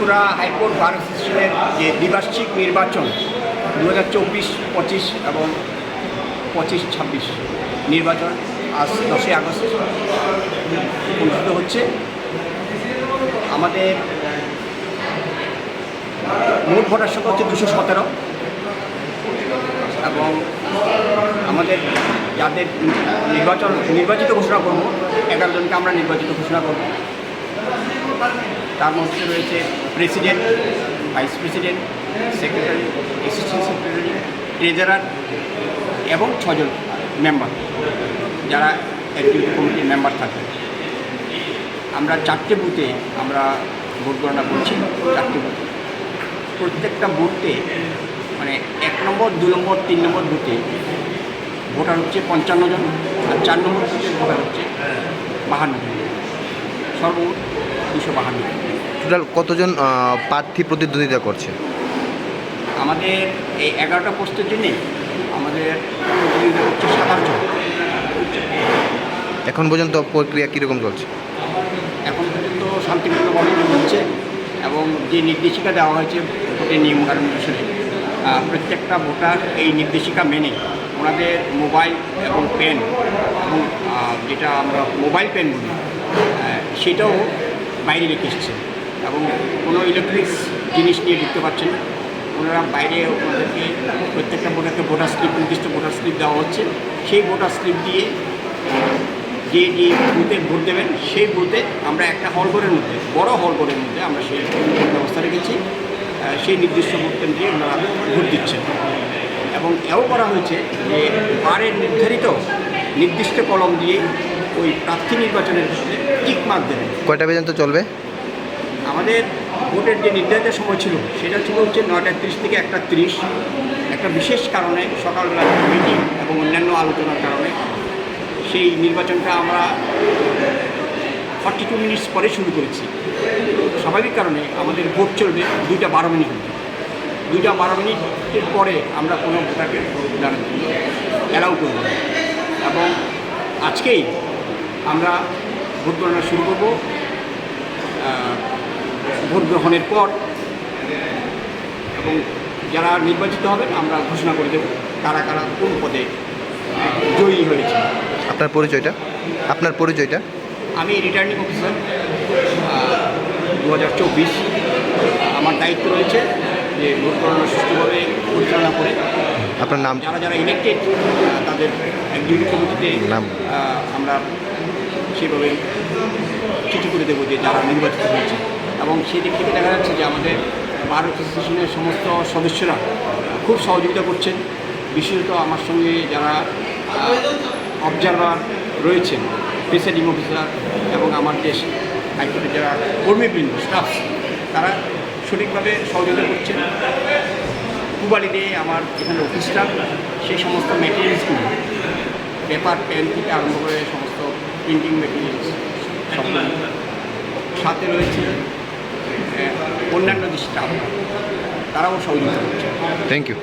Tripura high court বার অ্যাসোসিয়েশনের যে দ্বিবার্ষিক নির্বাচন 2024-25 এবং 25-26 নির্বাচন আজ 10ই আগস্ট অনুষ্ঠিত হচ্ছে। আমাদের মোট ভোটার সংখ্যা হচ্ছে 217 এবং আমাদের যাদের নির্বাচিত ঘোষণা করব 11 জনকে আমরা নির্বাচিত ঘোষণা করব। তার মধ্যে রয়েছে president, vice president, secretary, assistant secretary, treasurer এবং 6 জন মেম্বার যারা এক্সিকিউটিভ কমিটির মেম্বার থাকে। আমরা 4টে বুথে আমরা ভোট গণনা করছি। 4টে বুথে প্রত্যেকটা বুথে মানে 1 নম্বর, 2 নম্বর, 3 নম্বর বুথে ভোটার হচ্ছে 55 জন, আর 4 নম্বর বুথে ভোটার হচ্ছে 52 জন, সর্বমোট 252 জন। টোটাল কতজন প্রার্থী প্রতিদ্বন্দ্বিতা করছে? আমাদের এই 11টা পোস্টের জন্যে আমাদের প্রতিদ্বন্দ্বিতা হচ্ছে 27 জন। এখন পর্যন্ত প্রক্রিয়া কীরকম চলছে? এখন পর্যন্ত শান্তিপূর্ণভাবে হচ্ছে এবং যে নির্দেশিকা দেওয়া হয়েছে ভোটের নিয়মকানুন অনুসারে প্রত্যেকটা ভোটার এই নির্দেশিকা মেনে ওনাদের মোবাইল এবং পেন এবং যেটা আমরা মোবাইল পেন বলি সেটাও বাইরে রেখে এসেছে এবং কোনো ইলেকট্রিক্স জিনিস নিয়ে ঢুকতে পারছেন না। ওনারা বাইরে ওনাদেরকে প্রত্যেকটা ভোটারকে ভোটার স্লিপ, নির্দিষ্ট ভোটার স্লিপ দেওয়া হচ্ছে। সেই ভোটার স্লিপ দিয়ে যে বুথে ভোট দেবেন সেই বুথে আমরা একটা হলঘরের মধ্যে, বড় হলঘরের মধ্যে আমরা সেই ব্যবস্থা রেখেছি। সেই নির্দিষ্ট ভোট কেন্দ্রে ওনারা ভোট দিচ্ছেন এবং এও করা হয়েছে যে বারের নির্দিষ্ট কলম দিয়ে ওই প্রার্থী নির্বাচনের ক্ষেত্রে টিক মার্ক দেবেন। কয়টা পর্যন্ত চলবে? আমাদের ভোটের যে নির্ধারিত সময় ছিল সেটা ছিল হচ্ছে 9:30 থেকে 1:30। একটা বিশেষ কারণে সকালবেলা মিটিং এবং অন্যান্য আলোচনার কারণে সেই নির্বাচনটা আমরা 42 মিনিটস পরে শুরু করেছি। স্বাভাবিক কারণে আমাদের ভোট চলবে 2টা 12 মিনিট অবধি। 2টা 12 মিনিটের পরে আমরা কোনো ভোটারকে অ্যালাউ করব না এবং আজকেই আমরা ভোট গণনা শুরু করব। ভোট গ্রহণের পর এবং যারা নির্বাচিত হবেন আমরা ঘোষণা করে দেব কারা কারা কোন পদে জয়ী হয়েছে। আপনার পরিচয়টা? আমি রিটার্নিং অফিসার 2024। আমার দায়িত্ব রয়েছে যে ভোট গণনা সুষ্ঠুভাবে পরিচালনা করে আপনার নাম? যারা ইলেক্টেড তাদের এক্সিকিউটিভ কমিটিতে নাম আমরা সেভাবে চিঠি করে দেবো যে যারা নির্বাচিত হয়েছে। এবং সেই দিক থেকে দেখা যাচ্ছে যে আমাদের বার অ্যাসোসিয়েশনের সমস্ত সদস্যরা খুব সহযোগিতা করছেন। বিশেষত আমার সঙ্গে যারা অবজারভার রয়েছেন, প্রিসাইডিং অফিসার এবং আমার যে হাইকোর্টের যারা কর্মীবৃন্দ, স্টাফ, তারা সঠিকভাবে সহযোগিতা করছেন। কুবালিতে আমার যেখানে অফিস স্টাফ সেই সমস্ত মেটেরিয়ালসগুলো, পেপার, পেন থেকে আরম্ভ করে সমস্ত প্রিন্টিং মেটেরিয়ালস সব সাথে রয়েছে অন্যান্য যে স্টাফ, তারাও সহযোগিতা করছে। Thank you.